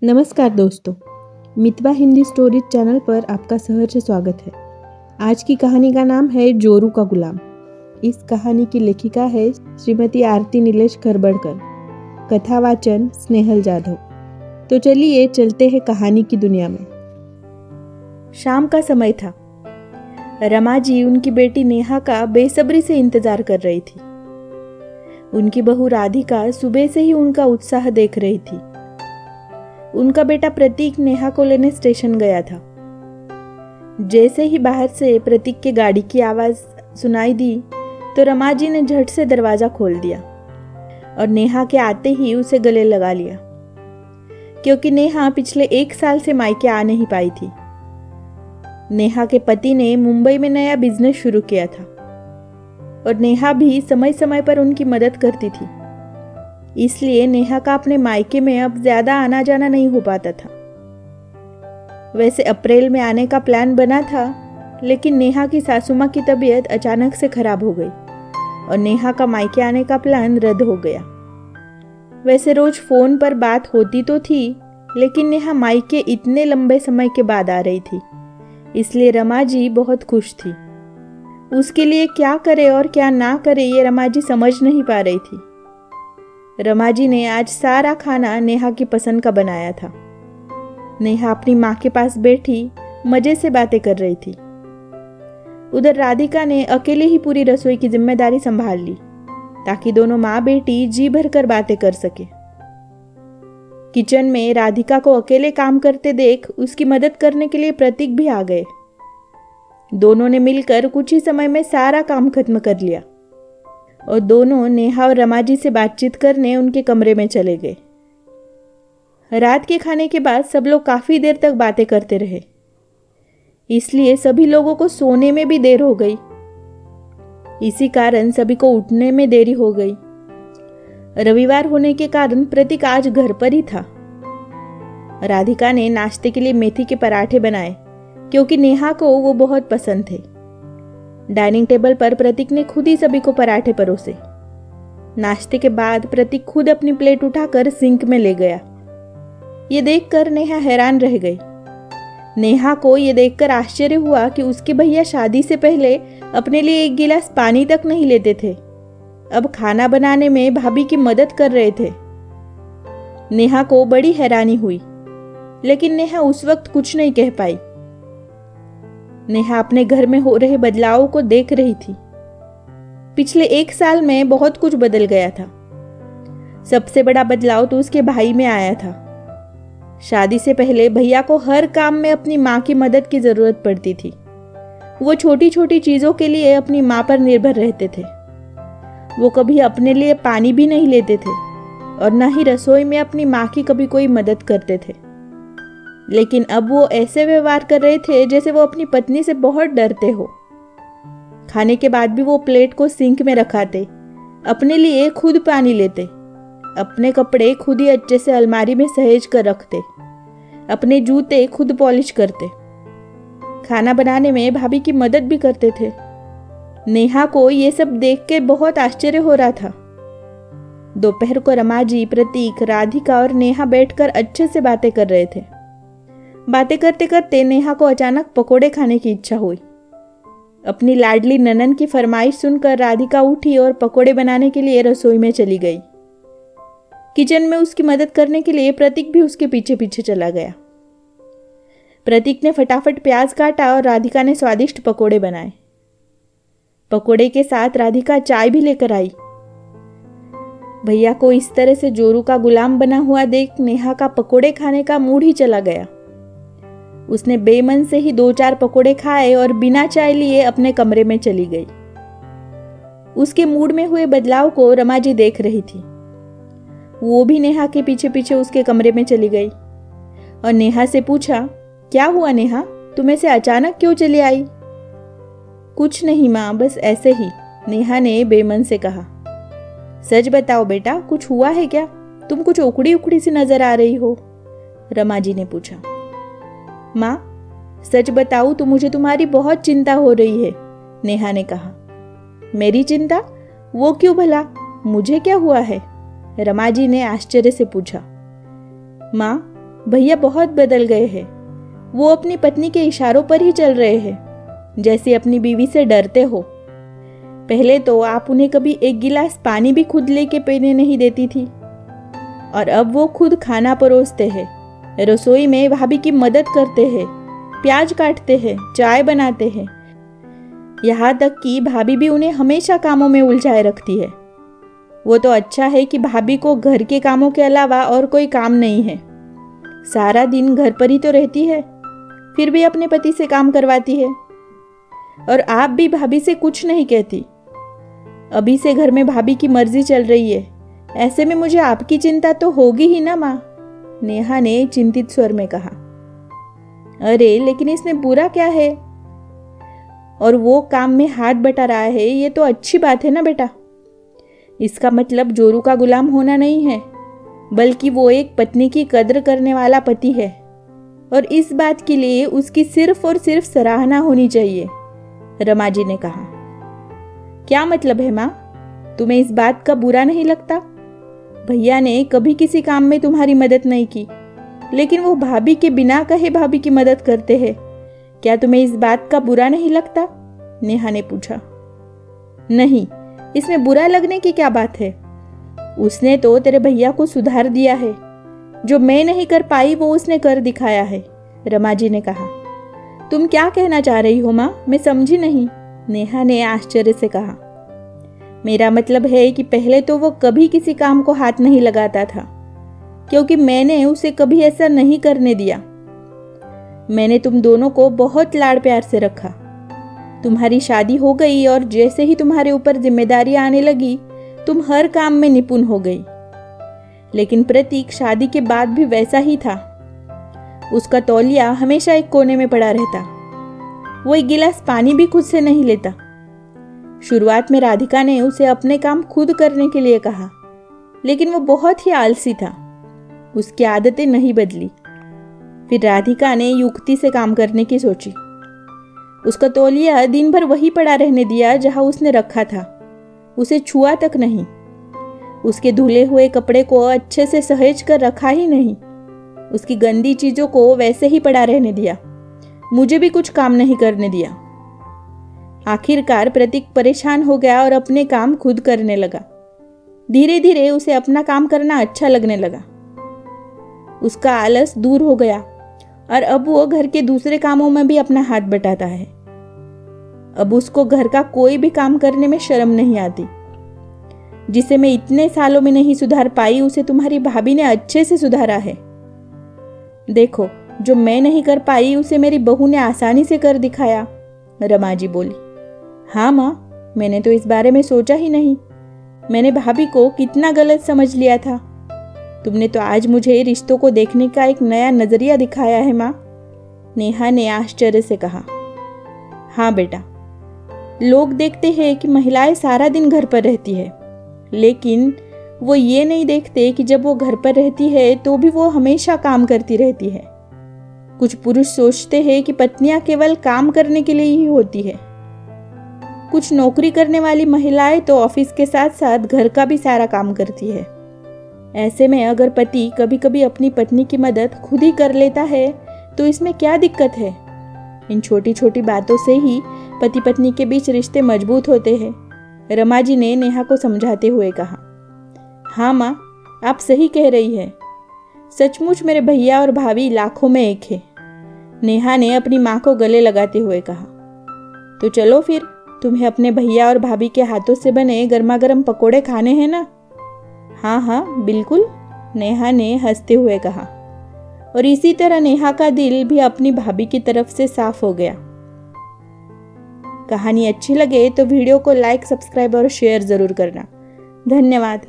नमस्कार दोस्तों, मितवा Hindi stories channel पर आपका सहर्ष स्वागत है। आज की कहानी का नाम है जोरू का गुलाम। इस कहानी की लेखिका है श्रीमती आरती नीलेश खरबड़कर। कथावाचन स्नेहल जाधव। तो चलिए चलते हैं कहानी की दुनिया में। शाम का समय था। रमा जी उनकी बेटी नेहा का बेसब्री से इंतजार कर रही थी। उनकी बहू राधिका सुबह से ही उनका उत्साह देख रही थी। उनका बेटा प्रतीक नेहा को लेने स्टेशन गया था। जैसे ही बाहर से प्रतीक के गाड़ी की आवाज सुनाई दी तो रमा जी ने झट से दरवाजा खोल दिया और नेहा के आते ही उसे गले लगा लिया, क्योंकि नेहा पिछले 1 साल से मायके आ नहीं पाई थी। नेहा के पति ने मुंबई में नया बिजनेस शुरू किया था और नेहा भी समय समय पर उनकी मदद करती थी। इसलिए नेहा का अपने मायके में अब ज्यादा आना जाना नहीं हो पाता था। वैसे अप्रैल में आने का प्लान बना था, लेकिन नेहा की सासू माँ की तबीयत अचानक से खराब हो गई और नेहा का मायके आने का प्लान रद्द हो गया। वैसे रोज फोन पर बात होती तो थी, लेकिन नेहा मायके इतने लंबे समय के बाद आ रही थी, इसलिए रमा जी बहुत खुश थी। उसके लिए क्या करे और क्या ना करे ये रमा जी समझ नहीं पा रही थी। रमा जी ने आज सारा खाना नेहा की पसंद का बनाया था। नेहा अपनी माँ के पास बैठी मजे से बातें कर रही थी। उधर राधिका ने अकेले ही पूरी रसोई की जिम्मेदारी संभाल ली, ताकि दोनों माँ बेटी जी भरकर बातें कर सके। किचन में राधिका को अकेले काम करते देख उसकी मदद करने के लिए प्रतीक भी आ गए। दोनों ने मिलकर कुछ ही समय में सारा काम खत्म कर लिया और दोनों नेहा और रमा जी से बातचीत करने उनके कमरे में चले गए। रात के खाने के बाद सब लोग काफी देर तक बातें करते रहे, इसलिए सभी लोगों को सोने में भी देर हो गई। इसी कारण सभी को उठने में देरी हो गई। रविवार होने के कारण प्रतीक आज घर पर ही था। राधिका ने नाश्ते के लिए मेथी के पराठे बनाए, क्योंकि नेहा को वो बहुत पसंद थे। डाइनिंग टेबल पर प्रतीक ने खुद ही सभी को पराठे परोसे। नाश्ते के बाद प्रतीक खुद अपनी प्लेट उठाकर सिंक में ले गया। ये देखकर नेहा हैरान रह गई। नेहा को ये देखकर आश्चर्य हुआ कि उसके भैया शादी से पहले अपने लिए 1 गिलास पानी तक नहीं लेते थे, अब खाना बनाने में भाभी की मदद कर रहे थे। नेहा को बड़ी हैरानी हुई, लेकिन नेहा उस वक्त कुछ नहीं कह पाई। नेहा अपने घर में हो रहे बदलावों को देख रही थी। पिछले 1 साल में बहुत कुछ बदल गया था। सबसे बड़ा बदलाव तो उसके भाई में आया था। शादी से पहले भैया को हर काम में अपनी माँ की मदद की जरूरत पड़ती थी। वो छोटी छोटी चीजों के लिए अपनी माँ पर निर्भर रहते थे। वो कभी अपने लिए पानी भी नहीं लेते थे और न ही रसोई में अपनी माँ की कभी कोई मदद करते थे। लेकिन अब वो ऐसे व्यवहार कर रहे थे जैसे वो अपनी पत्नी से बहुत डरते हो। खाने के बाद भी वो प्लेट को सिंक में रखाते, अपने लिए खुद पानी लेते, अपने कपड़े खुद ही अच्छे से अलमारी में सहेज कर रखते, अपने जूते खुद पॉलिश करते। खाना बनाने में भाभी की मदद भी करते थे। नेहा को ये सब देख के बहुत आश्चर्य हो रहा था। दोपहर को रमा जी, प्रतीक, राधिका और नेहा बैठकर अच्छे से बातें कर रहे थे। बातें करते करते नेहा को अचानक पकोड़े खाने की इच्छा हुई। अपनी लाडली ननन की फरमाइश सुनकर राधिका उठी और पकोड़े बनाने के लिए रसोई में चली गई। किचन में उसकी मदद करने के लिए प्रतीक भी उसके पीछे पीछे चला गया। प्रतीक ने फटाफट प्याज काटा और राधिका ने स्वादिष्ट पकोड़े बनाए। पकोड़े के साथ राधिका चाय भी लेकर आई। भैया को इस तरह से जोरू का गुलाम बना हुआ देख नेहा का पकोड़े खाने का मूड ही चला गया। उसने बेमन से ही 2-4 पकोड़े खाए और बिना चाय लिए अपने कमरे में चली गई। उसके मूड में हुए बदलाव को रमा जी देख रही थी। वो भी नेहा के पीछे पीछे उसके कमरे में चली गई और नेहा से पूछा, क्या हुआ नेहा, तुम ऐसे अचानक क्यों चली आई? कुछ नहीं माँ, बस ऐसे ही, नेहा ने बेमन से कहा। सच बताओ बेटा, कुछ हुआ है क्या? तुम कुछ उखड़ी उखड़ी सी नजर आ रही हो, रमा जी ने पूछा। माँ, सच बताऊं तो मुझे तुम्हारी बहुत चिंता हो रही है, नेहा ने कहा। मेरी चिंता? वो क्यों भला? मुझे क्या हुआ है? रमा जी ने आश्चर्य से पूछा। माँ, भैया बहुत बदल गए हैं। वो अपनी पत्नी के इशारों पर ही चल रहे हैं, जैसे अपनी बीवी से डरते हो। पहले तो आप उन्हें कभी एक गिलास पानी भी खुद लेके पीने नहीं देती थी, और अब वो खुद खाना परोसते हैं, रसोई में भाभी की मदद करते हैं, प्याज काटते हैं, चाय बनाते हैं। यहाँ तक कि भाभी भी उन्हें हमेशा कामों में उलझाए रखती है। वो तो अच्छा है कि भाभी को घर के कामों के अलावा और कोई काम नहीं है। सारा दिन घर पर ही तो रहती है, फिर भी अपने पति से काम करवाती है। और आप भी भाभी से कुछ नहीं कहती। अभी से घर में भाभी की मर्जी चल रही है, ऐसे में मुझे आपकी चिंता तो होगी ही ना माँ, नेहा ने चिंतित स्वर में कहा। अरे लेकिन इसमें बुरा क्या है? और वो काम में हाथ बटा रहा है, ये तो अच्छी बात है ना बेटा। इसका मतलब जोरू का गुलाम होना नहीं है, बल्कि वो एक पत्नी की कद्र करने वाला पति है, और इस बात के लिए उसकी सिर्फ और सिर्फ सराहना होनी चाहिए, रमा जी ने कहा। क्या मतलब है माँ? तुम्हें इस बात का बुरा नहीं लगता? भैया ने कभी किसी काम में तुम्हारी मदद नहीं की, लेकिन वो भाभी के बिना कहे भाभी की मदद करते हैं। क्या तुम्हें इस बात का बुरा नहीं लगता? नेहा ने पूछा। नहीं, इसमें बुरा लगने की क्या बात है? उसने तो तेरे भैया को सुधार दिया है। जो मैं नहीं कर पाई वो उसने कर दिखाया है, रमा जी ने कहा। तुम क्या कहना चाह रही हो माँ? मैं समझी नहीं, नेहा ने आश्चर्य से कहा। मेरा मतलब है कि पहले तो वो कभी किसी काम को हाथ नहीं लगाता था, क्योंकि मैंने उसे कभी ऐसा नहीं करने दिया। मैंने तुम दोनों को बहुत लाड़ प्यार से रखा। तुम्हारी शादी हो गई और जैसे ही तुम्हारे ऊपर जिम्मेदारी आने लगी, तुम हर काम में निपुण हो गई। लेकिन प्रतीक शादी के बाद भी वैसा ही था। उसका तौलिया हमेशा एक कोने में पड़ा रहता। वो एक गिलास पानी भी खुद से नहीं लेता। शुरुआत में राधिका ने उसे अपने काम खुद करने के लिए कहा, लेकिन वो बहुत ही आलसी था। उसकी आदतें नहीं बदली। फिर राधिका ने युक्ति से काम करने की सोची। उसका तौलिया दिन भर वही पड़ा रहने दिया जहां उसने रखा था। उसे छुआ तक नहीं। उसके धुले हुए कपड़े को अच्छे से सहेज कर रखा ही नहीं। उसकी गंदी चीजों को वैसे ही पड़ा रहने दिया। मुझे भी कुछ काम नहीं करने दिया। आखिरकार प्रतीक परेशान हो गया और अपने काम खुद करने लगा। धीरे धीरे उसे अपना काम करना अच्छा लगने लगा। उसका आलस दूर हो गया और अब वो घर के दूसरे कामों में भी अपना हाथ बटाता है। अब उसको घर का कोई भी काम करने में शर्म नहीं आती। जिसे मैं इतने सालों में नहीं सुधार पाई, उसे तुम्हारी भाभी ने अच्छे से सुधारा है। देखो, जो मैं नहीं कर पाई उसे मेरी बहू ने आसानी से कर दिखाया, रमा जी बोली। हाँ माँ, मैंने तो इस बारे में सोचा ही नहीं। मैंने भाभी को कितना गलत समझ लिया था। तुमने तो आज मुझे रिश्तों को देखने का एक नया नजरिया दिखाया है माँ, नेहा ने आश्चर्य से कहा। हाँ बेटा, लोग देखते हैं कि महिलाएं सारा दिन घर पर रहती है, लेकिन वो ये नहीं देखते कि जब वो घर पर रहती है तो भी वो हमेशा काम करती रहती है। कुछ पुरुष सोचते हैं कि पत्नियां केवल काम करने के लिए ही होती है। कुछ नौकरी करने वाली महिलाएं तो ऑफिस के साथ साथ घर का भी सारा काम करती है। ऐसे में अगर पति कभी कभी अपनी पत्नी की मदद खुद ही कर लेता है तो इसमें क्या दिक्कत है? इन छोटी छोटी बातों से ही पति पत्नी के बीच रिश्ते मजबूत होते हैं, रमा जी ने नेहा को समझाते हुए कहा। हाँ माँ, आप सही कह रही है। सचमुच मेरे भैया और भाभी लाखों में एक है, नेहा ने अपनी माँ को गले लगाते हुए कहा। तो चलो फिर, तुम्हें अपने भैया और भाभी के हाथों से बने गर्मा गर्म पकोड़े खाने हैं ना? हाँ हाँ बिल्कुल, नेहा ने हंसते हुए कहा। और इसी तरह नेहा का दिल भी अपनी भाभी की तरफ से साफ हो गया। कहानी अच्छी लगे तो वीडियो को लाइक, सब्सक्राइब और शेयर जरूर करना। धन्यवाद।